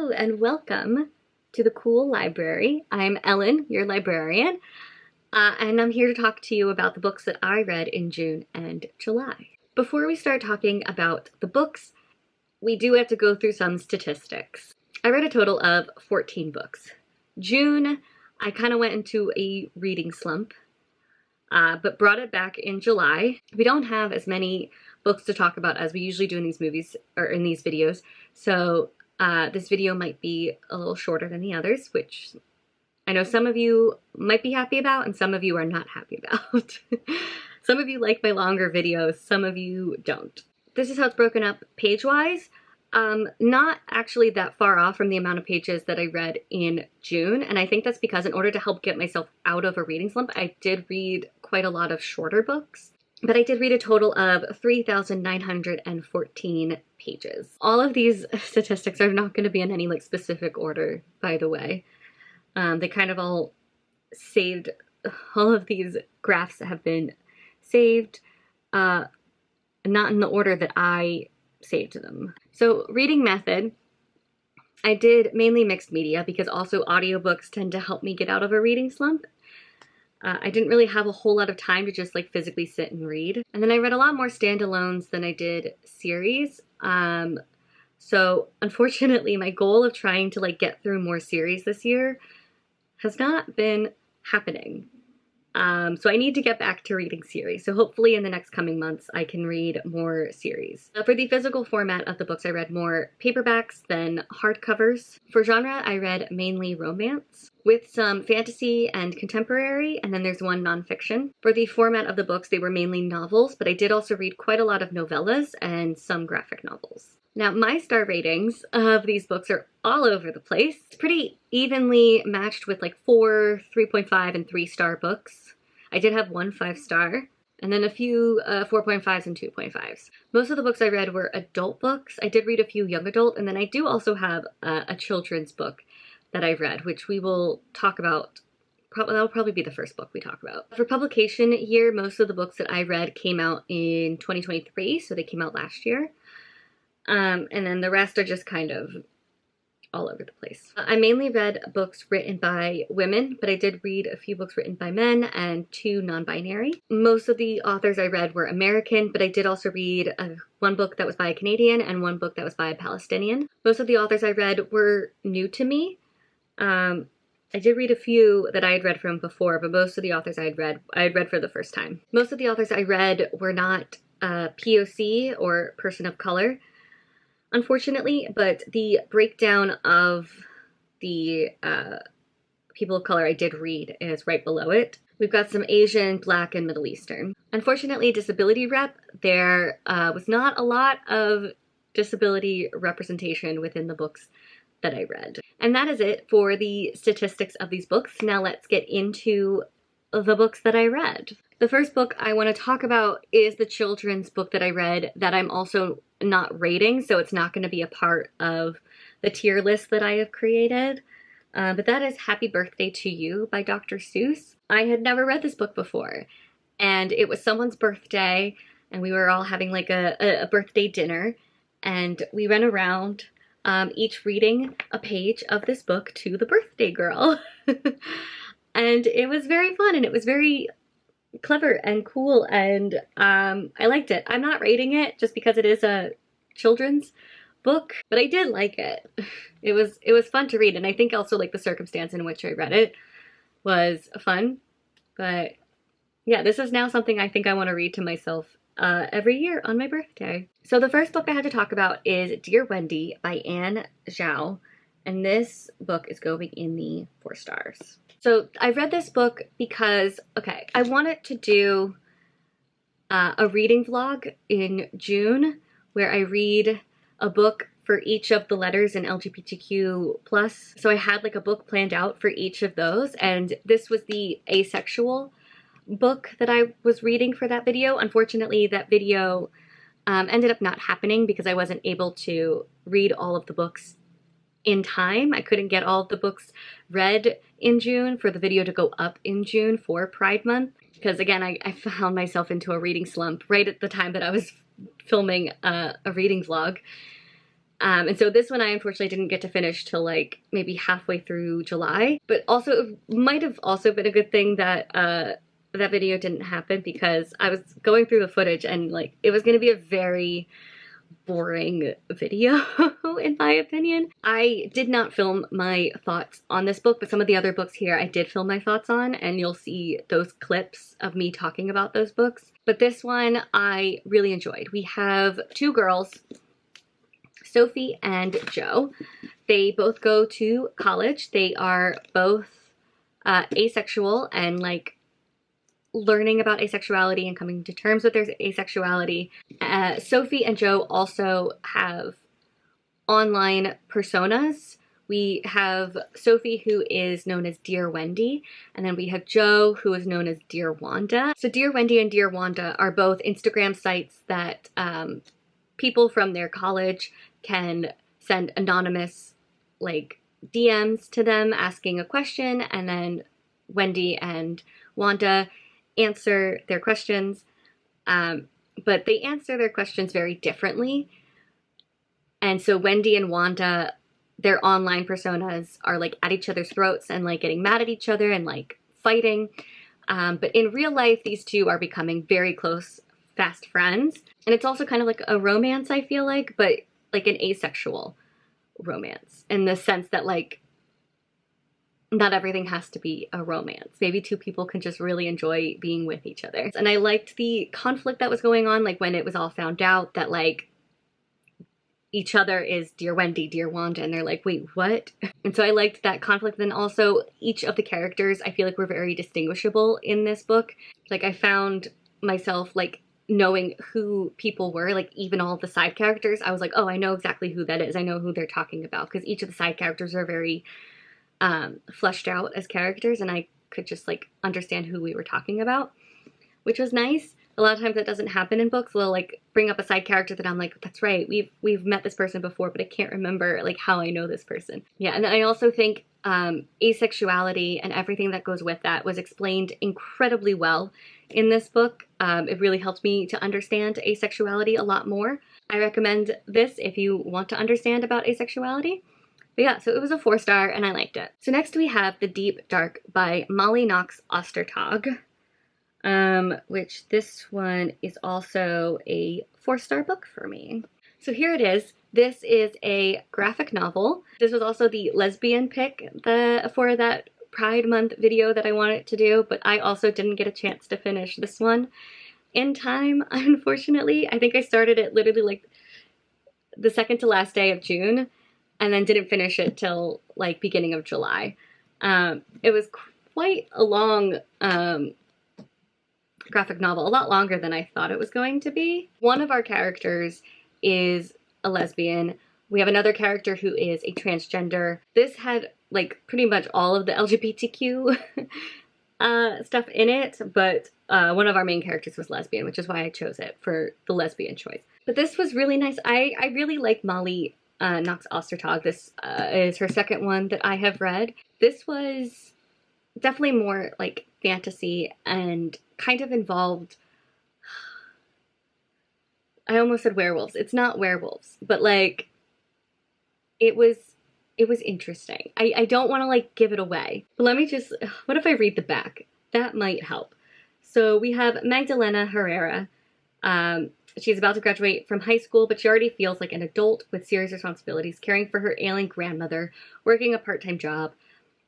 Hello and welcome to the Cool Library. I'm Ellen, your librarian, and I'm here to talk to you about the books that I read in June and July. Before we start talking about the books, we do have to go through some statistics. I read a total of 14 books. June, I kind of went into a reading slump, but brought it back in July. We don't have as many books to talk about as we usually do in these movies or in these videos, so this video might be a little shorter than the others, which I know some of you might be happy about and some of you are not happy about. Some of you like my longer videos, some of you don't. This is how it's broken up page-wise. Not actually that far off from the amount of pages that I read in June, and I think that's because in order to help get myself out of a reading slump, I did read quite a lot of shorter books. But I did read a total of 3,914 pages. All of these statistics are not going to be in any specific order, by the way. They kind of all saved, all of these graphs have been saved, not in the order that I saved them. So reading method, I did mainly mixed media because also audiobooks tend to help me get out of a reading slump. I didn't really have a whole lot of time to just physically sit and read. And then I read a lot more standalones than I did series. So unfortunately my goal of trying to get through more series this year has not been happening. So I need to get back to reading series. So hopefully in the next coming months I can read more series. For the physical format of the books, I read more paperbacks than hardcovers. For genre, I read mainly romance with some fantasy and contemporary, and then there's one nonfiction. For the format of the books, they were mainly novels, but I did also read quite a lot of novellas and some graphic novels. Now, my star ratings of these books are all over the place. It's pretty evenly matched with 4, 3.5, and 3-star books. I did have one 5-star, and then a few 4.5s and 2.5s. Most of the books I read were adult books. I did read a few young adult, and then I do also have a children's book that I read, which we will talk about. That'll probably be the first book we talk about. For publication year, most of the books that I read came out in 2023, so they came out last year. And then the rest are just kind of all over the place. I mainly read books written by women, but I did read a few books written by men and 2 non-binary. Most of the authors I read were American, but I did also read one book that was by a Canadian and one book that was by a Palestinian. Most of the authors I read were new to me. I did read a few that I had read from before, but most of the authors I had read for the first time. Most of the authors I read were not POC or person of color, unfortunately, but the breakdown of the people of color I did read is right below it. We've got some Asian, Black, and Middle Eastern. Unfortunately, disability rep, there was not a lot of disability representation within the books that I read. And that is it for the statistics of these books. Now let's get into the books that I read. The first book I want to talk about is the children's book that I read that I'm also not rating, so it's not going to be a part of the tier list that I have created. But that is Happy Birthday to You by Dr. Seuss. I had never read this book before, and it was someone's birthday, and we were all having a birthday dinner, and we went around each reading a page of this book to the birthday girl. And it was very fun, and it was very clever and cool, and I liked it. I'm not rating it just because it is a children's book, but I did like it. It was fun to read, and I think also the circumstance in which I read it was fun. But yeah, this is now something I think I want to read to myself every year on my birthday. So the first book I had to talk about is Dear Wendy by Anne Zhao, and this book is going in the 4 stars. So I read this book because, okay, I wanted to do a reading vlog in June where I read a book for each of the letters in LGBTQ+. So I had a book planned out for each of those, and this was the asexual book that I was reading for that video. Unfortunately, that video ended up not happening because I wasn't able to read all of the books in time. I couldn't get all of the books read in June for the video to go up in June for Pride Month. Because again, I found myself into a reading slump right at the time that I was filming a reading vlog. And so this one I unfortunately didn't get to finish till like maybe halfway through July. But also it might have also been a good thing that that video didn't happen, because I was going through the footage and like it was going to be a very boring video in my opinion. I did not film my thoughts on this book, but some of the other books here I did film my thoughts on, and you'll see those clips of me talking about those books. But this one I really enjoyed. We have two girls, Sophie and Jo. They both go to college. They are both asexual and like learning about asexuality and coming to terms with their asexuality. Sophie and Jo also have online personas. We have Sophie, who is known as Dear Wendy, and then we have Jo, who is known as Dear Wanda. So Dear Wendy and Dear Wanda are both Instagram sites that people from their college can send anonymous like DMs to them asking a question, and then Wendy and Wanda answer their questions, but they answer their questions very differently. And so Wendy and Wanda, their online personas are like at each other's throats and like getting mad at each other and like fighting. But in real life, these two are becoming very close, fast friends. And it's also kind of like a romance, I feel like, but like an asexual romance in the sense that like not everything has to be a romance. Maybe two people can just really enjoy being with each other. And I liked the conflict that was going on, like when it was all found out that like each other is Dear Wendy, Dear Wanda, and they're like, wait, what? And so I liked that conflict. Then also each of the characters I feel like were very distinguishable in this book. Like I found myself like knowing who people were, like even all the side characters. I was like, oh, I know exactly who that is. I know who they're talking about, because each of the side characters are very fleshed out as characters, and I could just like understand who we were talking about, which was nice. A lot of times that doesn't happen in books. They'll like bring up a side character that I'm like, that's right, we've met this person before, but I can't remember like how I know this person. Yeah, and I also think asexuality and everything that goes with that was explained incredibly well in this book. It really helped me to understand asexuality a lot more. I recommend this if you want to understand about asexuality. But yeah, so it was a 4-star and I liked it. So next we have The Deep Dark by Molly Knox Ostertag, which this one is also a 4-star book for me. So here it is. This is a graphic novel. This was also the lesbian pick for that Pride Month video that I wanted to do, but I also didn't get a chance to finish this one in time, unfortunately. I think I started it literally like the second to last day of June, and then didn't finish it till like beginning of July. It was quite a long graphic novel, a lot longer than I thought it was going to be. One of our characters is a lesbian. We have another character who is a transgender. This had like pretty much all of the LGBTQ stuff in it, but one of our main characters was lesbian, which is why I chose it for the lesbian choice. But this was really nice. I really like Molly Knox Ostertag. This is her second one that I have read. This was definitely more like fantasy and kind of involved, I almost said werewolves. It's not werewolves, but like it was interesting. I don't want to like give it away, but let me just, what if I read the back? That might help. So we have Magdalena Herrera. She's about to graduate from high school, but she already feels like an adult with serious responsibilities, caring for her ailing grandmother, working a part-time job,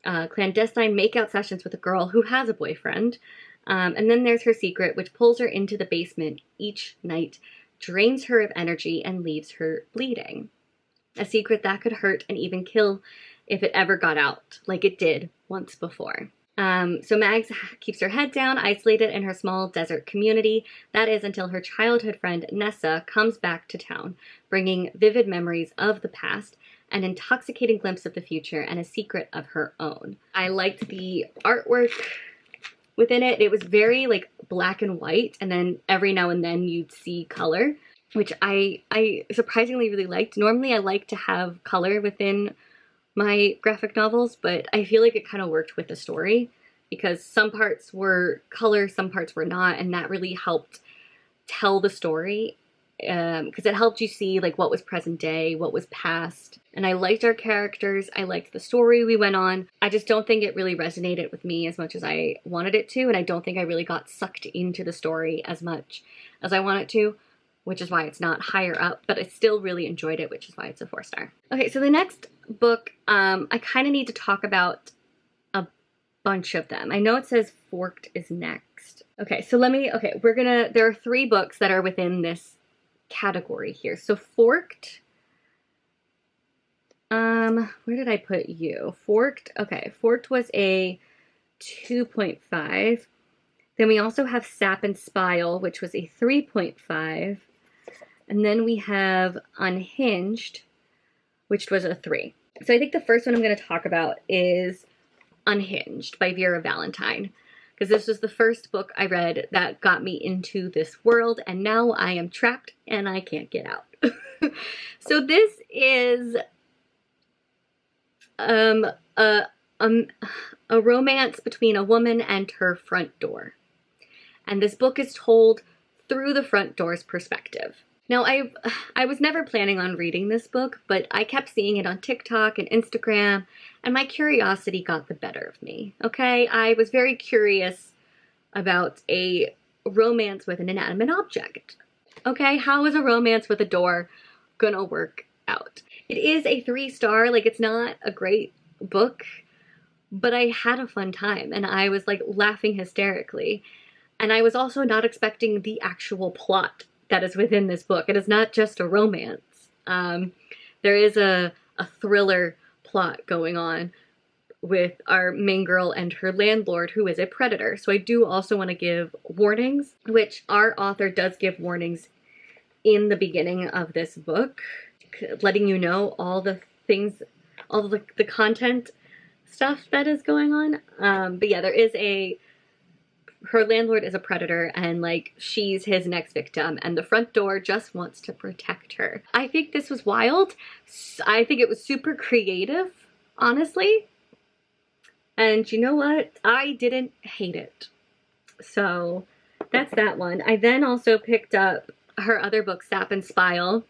clandestine makeout sessions with a girl who has a boyfriend. And then there's her secret, which pulls her into the basement each night, drains her of energy, and leaves her bleeding. A secret that could hurt and even kill if it ever got out, like it did once before. So Mags keeps her head down, isolated in her small desert community. That is until her childhood friend Nessa comes back to town, bringing vivid memories of the past, an intoxicating glimpse of the future, and a secret of her own. I liked the artwork within it. It was very like black and white, and then every now and then you'd see color, which I surprisingly really liked. Normally I like to have color within my graphic novels, but I feel like it kind of worked with the story because some parts were color, some parts were not, and that really helped tell the story because it helped you see like what was present day, what was past. And I liked our characters. I liked the story we went on. I just don't think it really resonated with me as much as I wanted it to. And I don't think I really got sucked into the story as much as I wanted to, which is why it's not higher up, but I still really enjoyed it, which is why it's a 4-star. Okay, so the next book, I kind of need to talk about a bunch of them. I know it says Forked is next. Okay, so there are 3 books that are within this category here. So Forked, where did I put you? Forked, okay, Forked was a 2.5. Then we also have Sap and Spile, which was a 3.5. And then we have Unhinged, which was a 3. So I think the first one I'm going to talk about is Unhinged by Vera Valentine, because this was the first book I read that got me into this world, and now I am trapped and I can't get out. So this is a romance between a woman and her front door. And this book is told through the front door's perspective. Now, I was never planning on reading this book, but I kept seeing it on TikTok and Instagram, and my curiosity got the better of me, okay? I was very curious about a romance with an inanimate object, okay? How is a romance with a door gonna work out? It is a 3-star, like it's not a great book, but I had a fun time, and I was like laughing hysterically. And I was also not expecting the actual plot that is within this book. It is not just a romance. There is a thriller plot going on with our main girl and her landlord, who is a predator. So I do also want to give warnings, which our author does give warnings in the beginning of this book, letting you know all the things, all the content stuff that is going on. But yeah, there is her landlord is a predator, and like she's his next victim, and the front door just wants to protect her. I think this was wild. I think it was super creative, honestly. And you know what? I didn't hate it. So that's that one. I then also picked up her other book, Sap and Spile,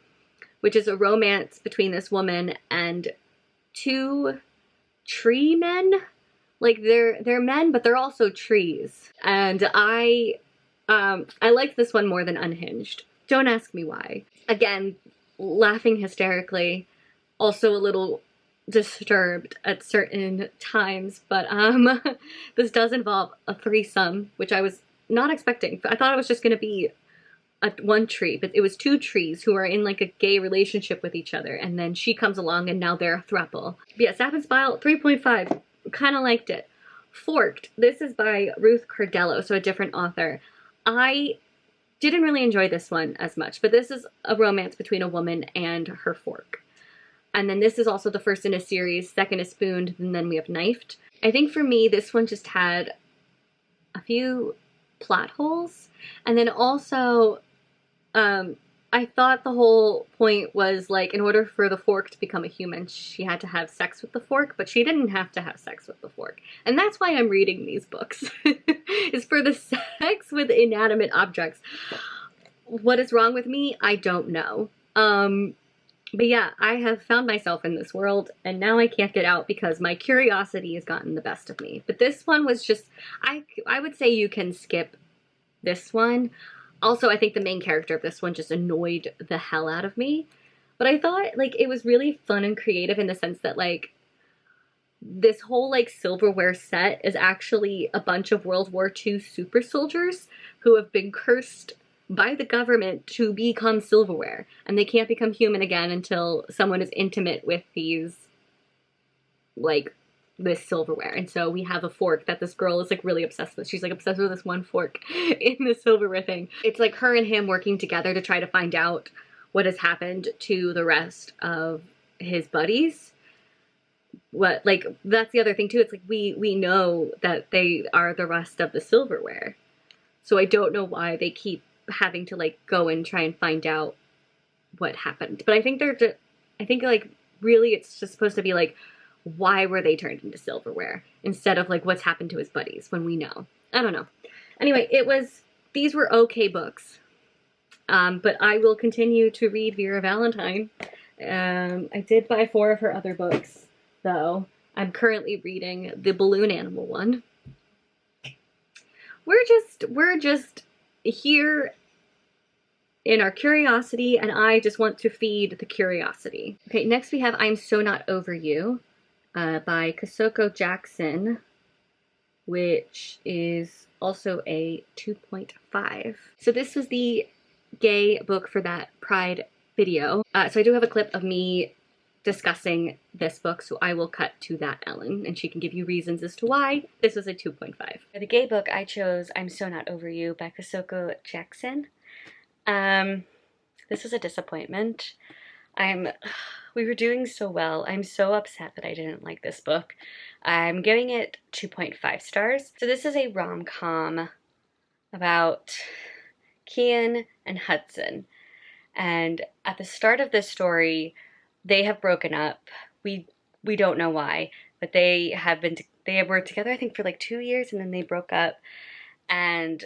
which is a romance between this woman and 2 tree men. Like they're men, but they're also trees. And I liked this one more than Unhinged. Don't ask me why. Again, laughing hysterically, also a little disturbed at certain times, but this does involve a threesome, which I was not expecting. I thought it was just going to be one tree, but it was 2 trees who are in like a gay relationship with each other, and then she comes along and now they're a throuple. But yeah, Sap and Spile, 3.5. Kind of liked it. Forked, this is by Ruth Cordello, so a different author. I didn't really enjoy this one as much, but this is a romance between a woman and her fork. And then this is also the first in a series. Second is Spooned, and then we have Knifed. I think for me, this one just had a few plot holes. And then also, I thought the whole point was, like, in order for the fork to become a human, she had to have sex with the fork, but she didn't have to have sex with the fork. And that's why I'm reading these books, is for the sex with inanimate objects. What is wrong with me? I don't know. But yeah, I have found myself in this world, and now I can't get out because my curiosity has gotten the best of me. But this one was just, I would say you can skip this one. Also, I think the main character of this one just annoyed the hell out of me. But I thought, like, it was really fun and creative in the sense that, like, this whole, like, silverware set is actually a bunch of World War II super soldiers who have been cursed by the government to become silverware. And they can't become human again until someone is intimate with these, like, this silverware. And so we have a fork that this girl is like really obsessed with. She's like obsessed with this one fork in the silverware thing. It's like her and him working together to try to find out what has happened to the rest of his buddies. What, like, that's the other thing too. It's like we know that they are the rest of the silverware. So I don't know why they keep having to like go and try and find out what happened. But I think like really it's just supposed to be like, why were they turned into silverware instead of like what's happened to his buddies when we know. I don't know. Anyway, these were okay books. But I will continue to read Vera Valentine. I did buy 4 of her other books, though. I'm currently reading the balloon animal one. We're just here in our curiosity, and I just want to feed the curiosity. Okay, next we have I'm So Not Over You by Kosoko Jackson, which is also a 2.5. So this was the gay book for that Pride video. So I do have a clip of me discussing this book, so I will cut to that, Ellen, and she can give you reasons as to why this was a 2.5. For the gay book, I chose I'm So Not Over You by Kosoko Jackson. This was a disappointment. We were doing so well. I'm so upset that I didn't like this book. I'm giving it 2.5 stars. So this is a rom-com about Kian and Hudson. And at the start of this story, they have broken up. We don't know why, but they were together I think for like 2 years, and then they broke up, and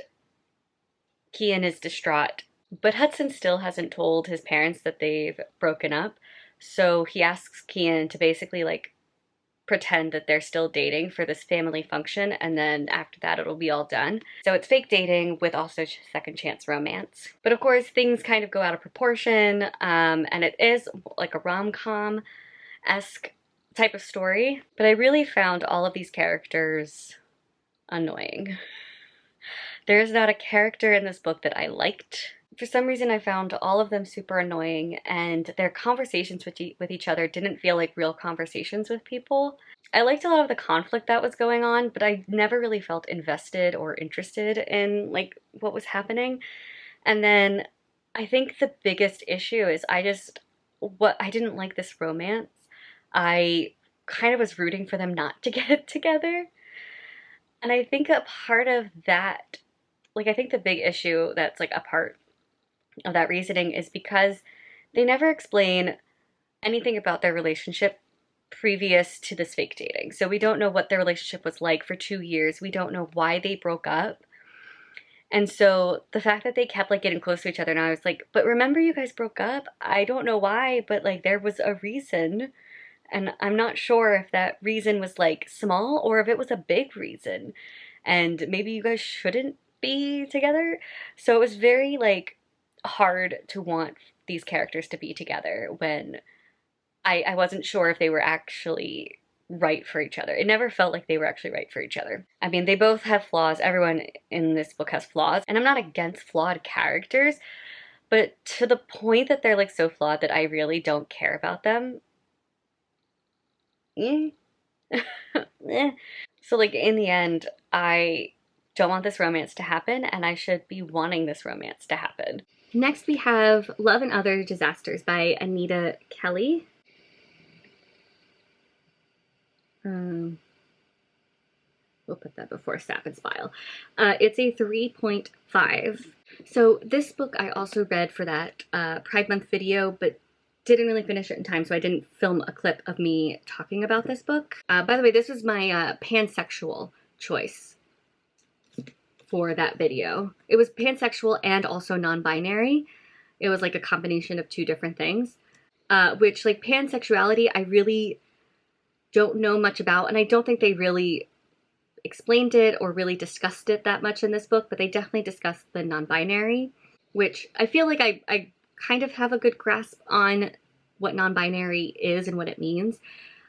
Kian is distraught. But Hudson still hasn't told his parents that they've broken up, so he asks Kian to basically like pretend that they're still dating for this family function, and then after that it'll be all done. So it's fake dating with also second chance romance. But of course things kind of go out of proportion, and it is like a rom-com-esque type of story. But I really found all of these characters annoying. There's not a character in this book that I liked. For some reason, I found all of them super annoying, and their conversations with each other didn't feel like real conversations with people. I liked a lot of the conflict that was going on, but I never really felt invested or interested in like what was happening. And then I think the biggest issue is I didn't like this romance. I kind of was rooting for them not to get it together. And I think a part of that, like I think the big issue that's like a part of that reasoning is because they never explain anything about their relationship previous to this fake dating. So we don't know what their relationship was like for 2 years. We don't know why they broke up. And so the fact that they kept like getting close to each other, and I was like, but remember you guys broke up? I don't know why, but like there was a reason. And I'm not sure if that reason was like small or if it was a big reason. And maybe you guys shouldn't be together. So it was very like hard to want these characters to be together when I wasn't sure if they were actually right for each other. It never felt like they were actually right for each other. I mean, they both have flaws. Everyone in this book has flaws, and I'm not against flawed characters, but to the point that they're like so flawed that I really don't care about them. So like in the end, I don't want this romance to happen, and I should be wanting this romance to happen. Next we have Love and Other Disasters by Anita Kelly. We'll put that before Sap and Spile. It's a 3.5. So this book I also read for that Pride Month video, but didn't really finish it in time, so I didn't film a clip of me talking about this book. By the way, this was my pansexual choice for that video. It was pansexual and also non-binary. It was like a combination of 2 different things, which like pansexuality I really don't know much about, and I don't think they really explained it or really discussed it that much in this book, but they definitely discussed the non-binary, which I feel like I kind of have a good grasp on what non-binary is and what it means.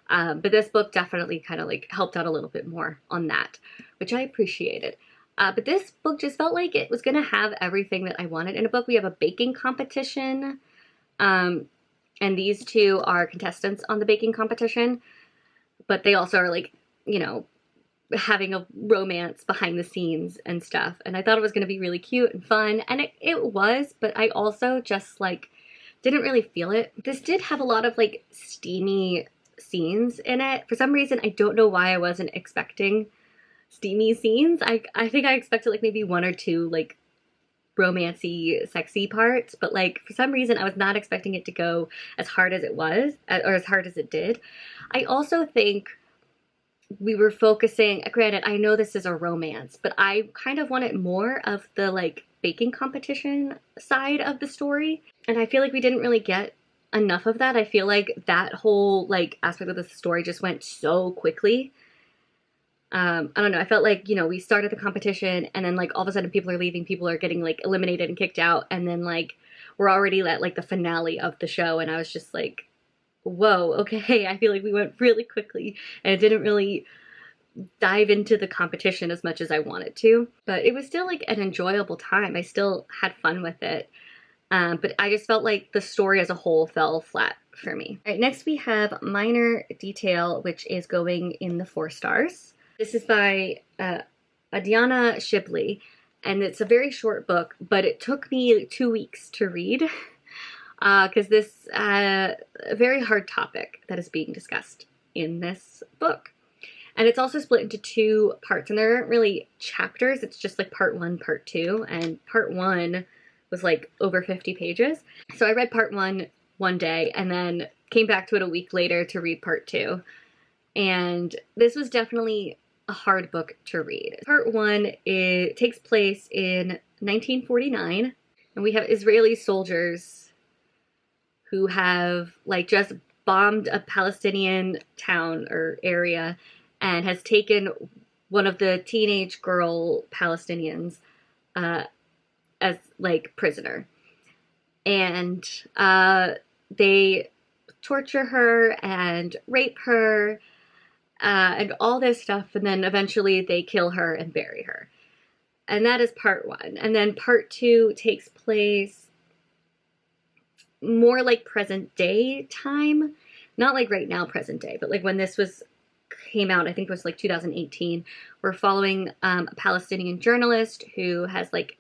But this book definitely kind of like helped out a little bit more on that, which I appreciated. But this book just felt like it was going to have everything that I wanted in a book. We have a baking competition, and these 2 are contestants on the baking competition, but they also are like, you know, having a romance behind the scenes and stuff. And I thought it was going to be really cute and fun, and it was, but I also just like didn't really feel it. This did have a lot of like steamy scenes in it. For some reason, I don't know why I wasn't expecting steamy scenes. I think I expected like maybe 1 or 2 like romancy, sexy parts, but like for some reason I was not expecting it to go as hard as it was, or as hard as it did. I also think we were focusing, granted I know this is a romance, but I kind of wanted more of the like baking competition side of the story. And I feel like we didn't really get enough of that. I feel like that whole like aspect of the story just went so quickly. I don't know. I felt like, you know, we started the competition and then like all of a sudden people are leaving, people are getting like eliminated and kicked out. And then like we're already at like the finale of the show. And I was just like, whoa, okay. I feel like we went really quickly and it didn't really dive into the competition as much as I wanted to. But it was still like an enjoyable time. I still had fun with it. But I just felt like the story as a whole fell flat for me. All right, next we have Minor Detail, which is going in the 4 stars. This is by Adiana Shibley, and it's a very short book, but it took me 2 weeks to read because this a very hard topic that is being discussed in this book. And it's also split into 2 parts, and there aren't really chapters. It's just like part 1, part 2, and part 1 was like over 50 pages. So I read part 1 one day and then came back to it a week later to read part 2. And this was definitely a hard book to read. Part 1, it takes place in 1949, and we have Israeli soldiers who have like just bombed a Palestinian town or area and has taken one of the teenage girl Palestinians as like prisoner. And they torture her and rape her and all this stuff, and then eventually they kill her and bury her. And that is part 1. And then part 2 takes place more like present day time. Not like right now present day, but like when this came out, I think it was like 2018. We're following a Palestinian journalist who has like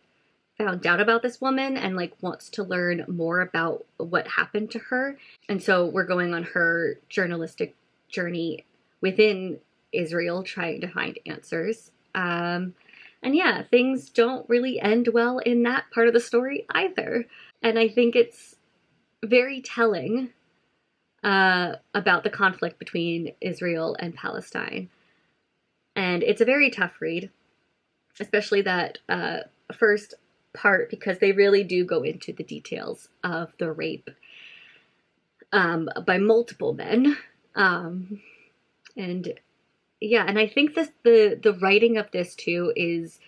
found out about this woman and like wants to learn more about what happened to her. And so we're going on her journalistic journey within Israel trying to find answers. And yeah, things don't really end well in that part of the story either. And I think it's very telling about the conflict between Israel and Palestine. And it's a very tough read, especially that first part, because they really do go into the details of the rape by multiple men. And yeah, and I think the writing of this too is,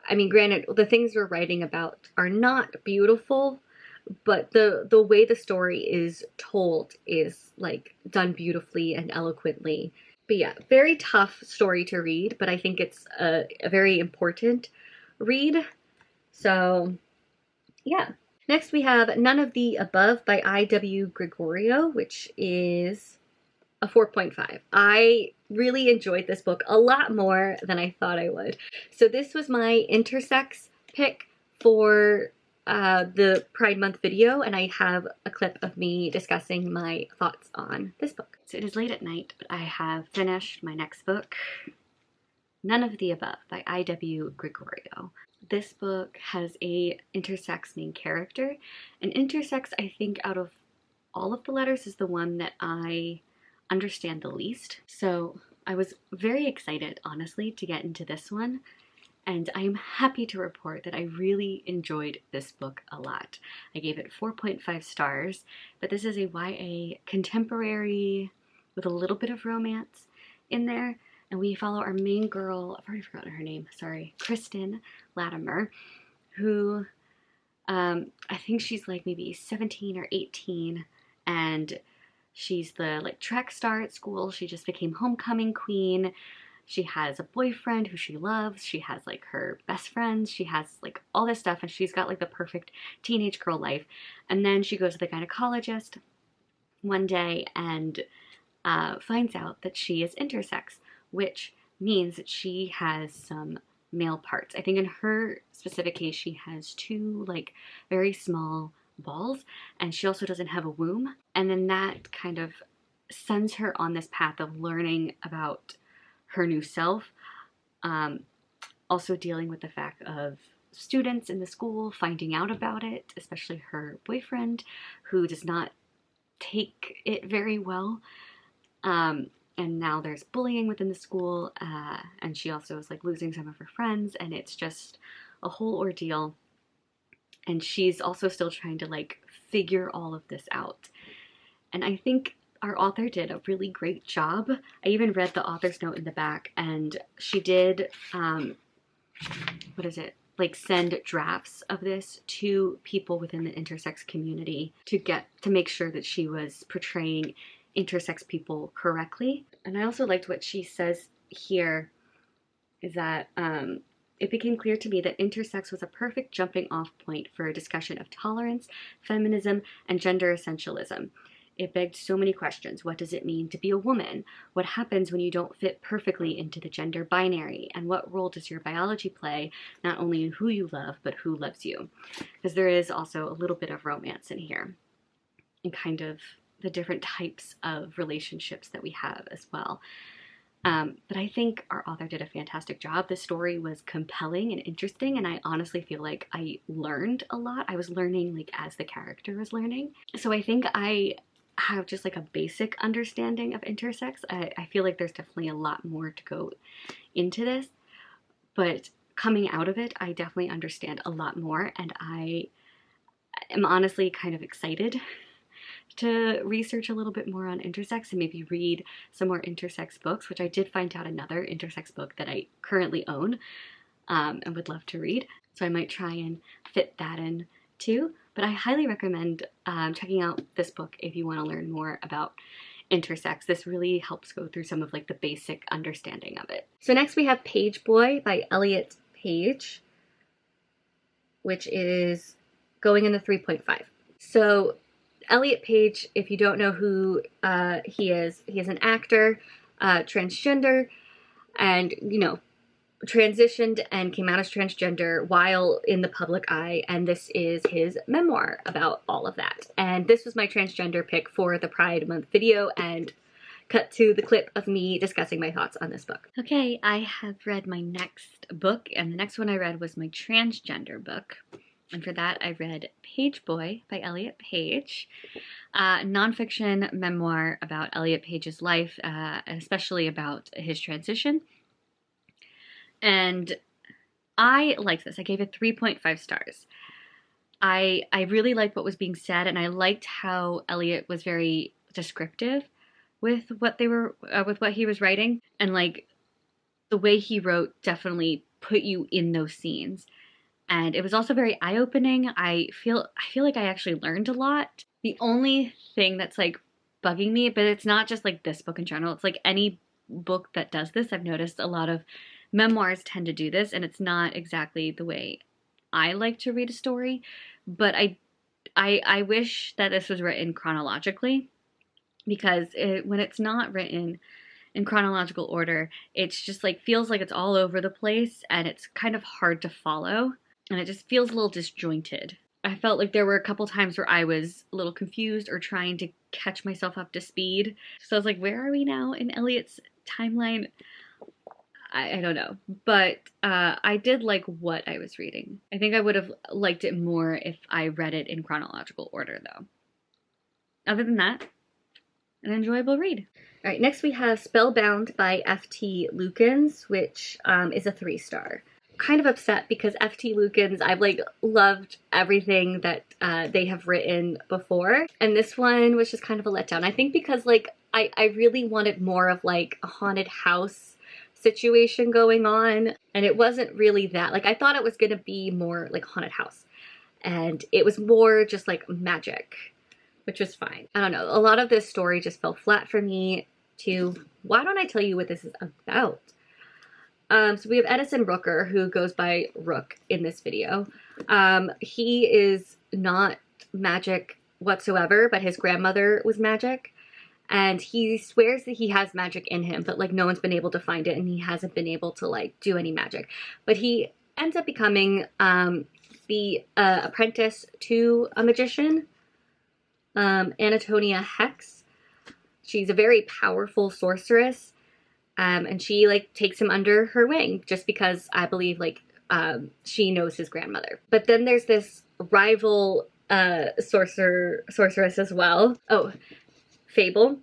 I mean, granted, the things we're writing about are not beautiful, but the way the story is told is like done beautifully and eloquently. But yeah, very tough story to read, but I think it's a very important read. So yeah. Next we have None of the Above by I.W. Gregorio, which is a 4.5. I really enjoyed this book a lot more than I thought I would. So this was my intersex pick for the Pride Month video, and I have a clip of me discussing my thoughts on this book. So it is late at night, but I have finished my next book, None of the Above by I.W. Gregorio. This book has a intersex main character, and intersex, I think, out of all of the letters is the one that I understand the least. So I was very excited, honestly, to get into this one. And I am happy to report that I really enjoyed this book a lot. I gave it 4.5 stars, but this is a YA contemporary with a little bit of romance in there. And we follow our main girl, I've already forgotten her name, sorry, Kristen Latimer, who I think she's like maybe 17 or 18, and she's the like track star at school. She just became homecoming queen. She has a boyfriend who she loves. She has like her best friends. She has like all this stuff, and she's got like the perfect teenage girl life. And then she goes to the gynecologist one day and finds out that she is intersex, which means that she has some male parts. I think in her specific case, she has 2 like very small balls, and she also doesn't have a womb. And then that kind of sends her on this path of learning about her new self, also dealing with the fact of students in the school finding out about it, especially her boyfriend, who does not take it very well. And now there's bullying within the school, and she also is like losing some of her friends, and it's just a whole ordeal. And she's also still trying to like figure all of this out. And I think our author did a really great job. I even read the author's note in the back, and she did, what is it? Like send drafts of this to people within the intersex community to make sure that she was portraying intersex people correctly. And I also liked what she says here is that it became clear to me that intersex was a perfect jumping off point for a discussion of tolerance, feminism, and gender essentialism. It begged so many questions. What does it mean to be a woman? What happens when you don't fit perfectly into the gender binary? And what role does your biology play, not only in who you love, but who loves you? Because there is also a little bit of romance in here, and kind of the different types of relationships that we have as well. But I think our author did a fantastic job. The story was compelling and interesting, and I honestly feel like I learned a lot. I was learning like as the character was learning. So I think I have just like a basic understanding of intersex. I feel like there's definitely a lot more to go into this, but coming out of it, I definitely understand a lot more, and I am honestly kind of excited to research a little bit more on intersex and maybe read some more intersex books, which I did find out another intersex book that I currently own and would love to read. So I might try and fit that in too. But I highly recommend checking out this book if you want to learn more about intersex. This really helps go through some of like the basic understanding of it. So next we have Page Boy by Elliot Page, which is going in the 3.5. So Elliot Page, if you don't know who he is an actor, transgender, and, you know, transitioned and came out as transgender while in the public eye, and this is his memoir about all of that. And this was my transgender pick for the Pride Month video, and cut to the clip of me discussing my thoughts on this book. Okay, I have read my next book, and the next one I read was my transgender book. And for that, I read Page Boy by Elliot Page, a nonfiction memoir about Elliot Page's life, especially about his transition. And I liked this. I gave it 3.5 stars. I really liked what was being said, and I liked how Elliot was very descriptive with what he was writing, and like the way he wrote definitely put you in those scenes. And it was also very eye-opening. I feel like I actually learned a lot. The only thing that's like bugging me, but it's not just like this book in general, it's like any book that does this. I've noticed a lot of memoirs tend to do this, and it's not exactly the way I like to read a story. But I wish that this was written chronologically, because when it's not written in chronological order, it's just like feels like it's all over the place, and it's kind of hard to follow. And it just feels a little disjointed. I felt like there were a couple times where I was a little confused or trying to catch myself up to speed. So I was like, where are we now in Elliot's timeline? I don't know. But I did like what I was reading. I think I would have liked it more if I read it in chronological order, though. Other than that, an enjoyable read. All right, next we have Spellbound by F.T. Lukens, which is a 3-star. Kind of upset because F.T. Lukens, I've like loved everything that they have written before, and this one was just kind of a letdown. I think because like I really wanted more of like a haunted house situation going on, and it wasn't really that. Like I thought it was gonna be more like haunted house, and it was more just like magic, which was fine. I don't know, a lot of this story just fell flat for me too. Why don't I tell you what this is about? So we have Edison Rooker, who goes by Rook in this video. He is not magic whatsoever, but his grandmother was magic. And he swears that he has magic in him, but like no one's been able to find it, and he hasn't been able to like do any magic. But he ends up becoming the apprentice to a magician, Antonia Hex. She's a very powerful sorceress. And she like takes him under her wing just because I believe like she knows his grandmother. But then there's this rival sorceress as well. Oh, Fable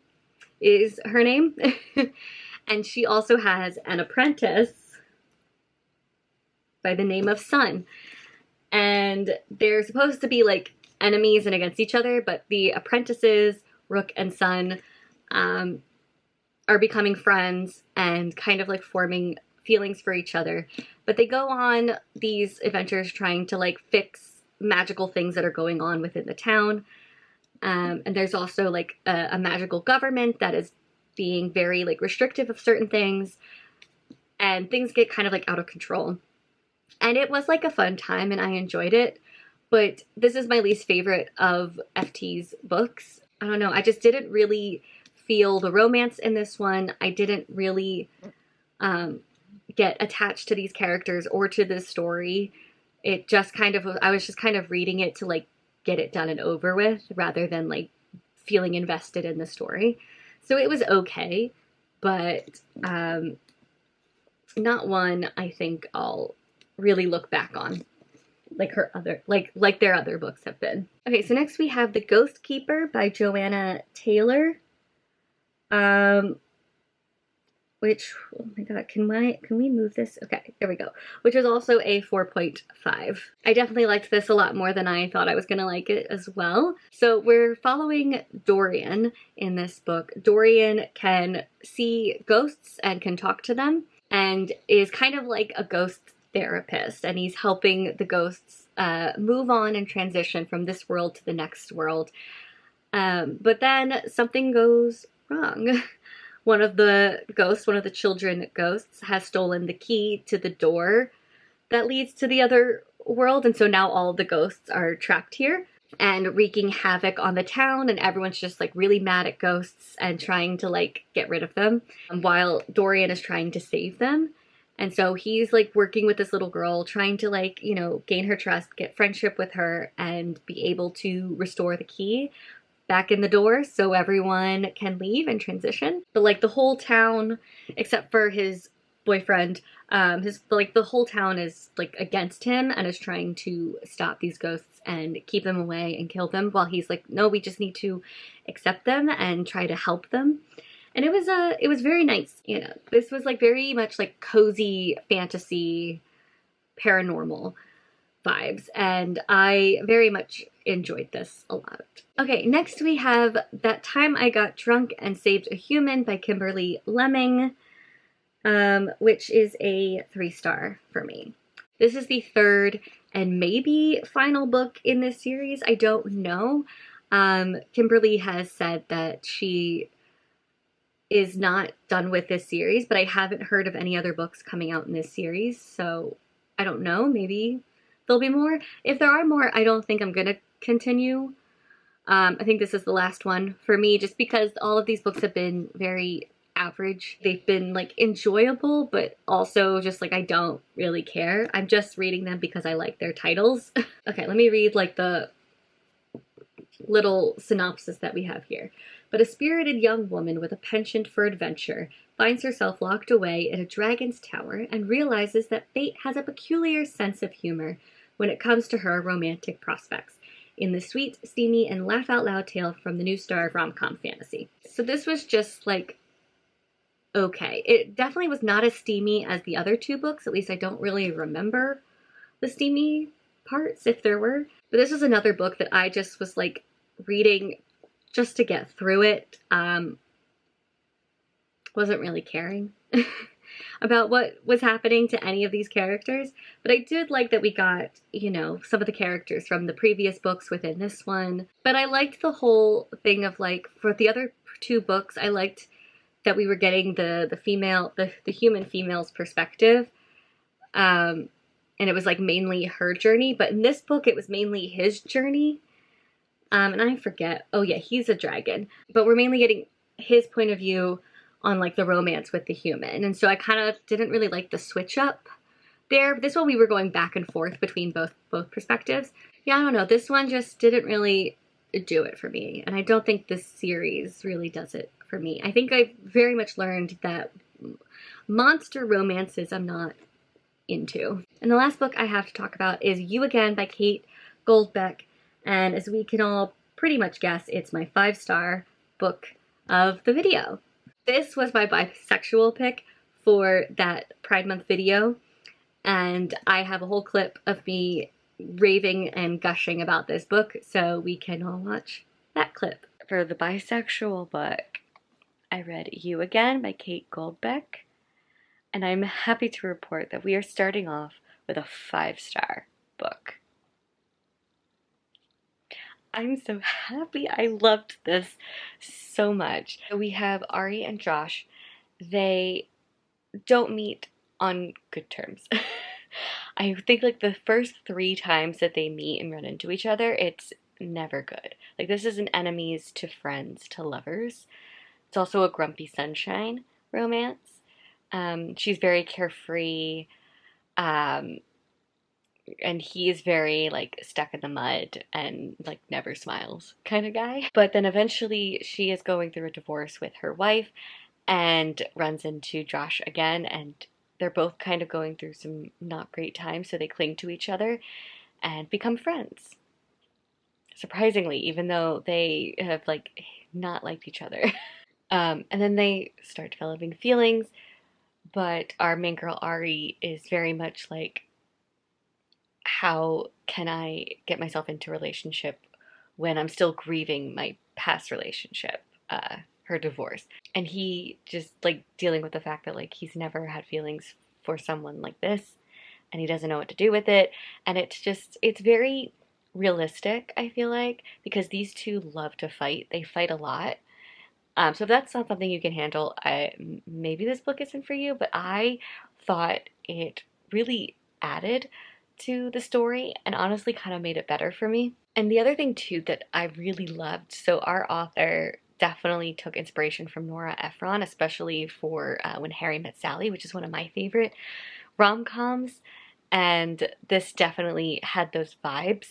is her name. And she also has an apprentice by the name of Sun. and they're supposed to be like enemies and against each other, but the apprentices, Rook and Sun, are becoming friends and kind of like forming feelings for each other. But they go on these adventures trying to like fix magical things that are going on within the town. And there's also like a magical government that is being very like restrictive of certain things, and things get kind of like out of control. And it was like a fun time and I enjoyed it, but this is my least favorite of FT's books. I don't know, I just didn't really feel the romance in this one. I didn't really get attached to these characters or to this story. It just kind of, I was just kind of reading it to like get it done and over with rather than like feeling invested in the story. So it was okay, but not one I think I'll really look back on like her other, like their other books have been. Okay, so next we have The Ghost Keeper by Joanna Taylor. Which, oh my god, can we move this? Okay, there we go. Which is also a 4.5. I definitely liked this a lot more than I thought I was gonna like it as well. So we're following Dorian in this book. Dorian can see ghosts and can talk to them and is kind of like a ghost therapist, and he's helping the ghosts move on and transition from this world to the next world. But then something goes wrong. One of the ghosts, one of the children ghosts, has stolen the key to the door that leads to the other world. And so now all the ghosts are trapped here and wreaking havoc on the town. And everyone's just like really mad at ghosts and trying to like get rid of them while Dorian is trying to save them. And so he's like working with this little girl, trying to like, you know, gain her trust, get friendship with her, and be able to restore the key back in the door so everyone can leave and transition. But like the whole town, except for his boyfriend, the whole town is like against him and is trying to stop these ghosts and keep them away and kill them, while he's like, no, we just need to accept them and try to help them. And it was very nice. You know, this was like very much like cozy fantasy paranormal vibes, and I very much enjoyed this a lot. Okay, next we have That Time I Got Drunk and Saved a Human by Kimberly Lemming, which is a 3-star for me. This is the third and maybe final book in this series. I don't know. Kimberly has said that she is not done with this series, but I haven't heard of any other books coming out in this series, so I don't know. Maybe there'll be more. If there are more, I don't think I'm gonna continue. I think this is the last one for me, just because all of these books have been very average. They've been like enjoyable, but also just like I don't really care. I'm just reading them because I like their titles. Okay, let me read like the little synopsis that we have here. But a spirited young woman with a penchant for adventure finds herself locked away in a dragon's tower and realizes that fate has a peculiar sense of humor when it comes to her romantic prospects, in the sweet, steamy, and laugh-out-loud tale from the new star of rom-com fantasy. So this was just, like, okay. It definitely was not as steamy as the other two books. At least I don't really remember the steamy parts, if there were. But this was another book that I just was, like, reading just to get through it. Wasn't really caring about what was happening to any of these characters, but I did like that we got, you know, some of the characters from the previous books within this one. But I liked the whole thing of like, for the other two books, I liked that we were getting the human female's perspective. And it was like mainly her journey, but in this book it was mainly his journey. And I forget, oh yeah, he's a dragon, but we're mainly getting his point of view on like the romance with the human. And so I kind of didn't really like the switch up there. This one we were going back and forth between both perspectives. Yeah, I don't know. This one just didn't really do it for me. And I don't think this series really does it for me. I think I've very much learned that monster romances I'm not into. And the last book I have to talk about is You Again by Kate Goldbeck. And as we can all pretty much guess, it's my 5-star book of the video. This was my bisexual pick for that Pride Month video, and I have a whole clip of me raving and gushing about this book, so we can all watch that clip. For the bisexual book, I read You Again by Kate Goldbeck, and I'm happy to report that we are starting off with a 5-star book. I'm so happy. I loved this so much. We have Ari and Josh. They don't meet on good terms. I think like the first 3 times that they meet and run into each other, it's never good. Like, this is an enemies to friends to lovers. It's also a grumpy sunshine romance. She's very carefree, and he is very like stuck in the mud and like never smiles kind of guy. But then eventually she is going through a divorce with her wife and runs into Josh again, and they're both kind of going through some not great times, so they cling to each other and become friends. Surprisingly, even though they have like not liked each other. And then they start developing feelings, but our main girl Ari is very much like, how can I get myself into a relationship when I'm still grieving my past relationship, her divorce? And he just like dealing with the fact that like he's never had feelings for someone like this, and he doesn't know what to do with it. And it's very realistic, I feel like, because these two love to fight. They fight a lot. So if that's not something you can handle, maybe this book isn't for you, but I thought it really added to the story and honestly kind of made it better for me. And the other thing too that I really loved, so our author definitely took inspiration from Nora Ephron, especially for When Harry Met Sally, which is one of my favorite rom-coms, and this definitely had those vibes.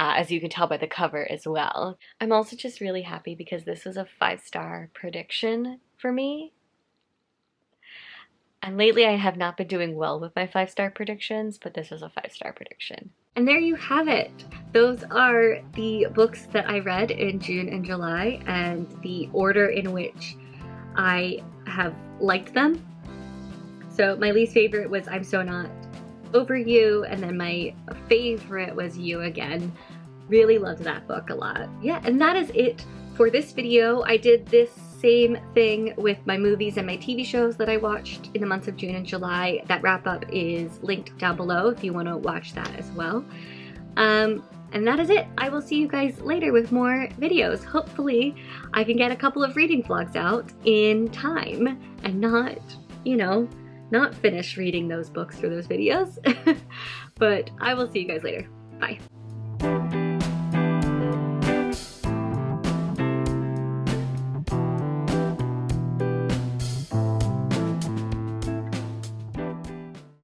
As you can tell by the cover as well. I'm also just really happy because this was a 5-star prediction for me. And lately I have not been doing well with my 5-star predictions, but this was a 5-star prediction. And there you have it. Those are the books that I read in June and July, and the order in which I have liked them. So my least favorite was I'm So Not Over You, and then my favorite was You Again. Really loved that book a lot. Yeah, and that is it for this video. I did this same thing with my movies and my TV shows that I watched in the months of June and July. That wrap up is linked down below if you want to watch that as well. And that is it. I will see you guys later with more videos. Hopefully I can get a couple of reading vlogs out in time and not, you know, not finish reading those books for those videos. But I will see you guys later. Bye.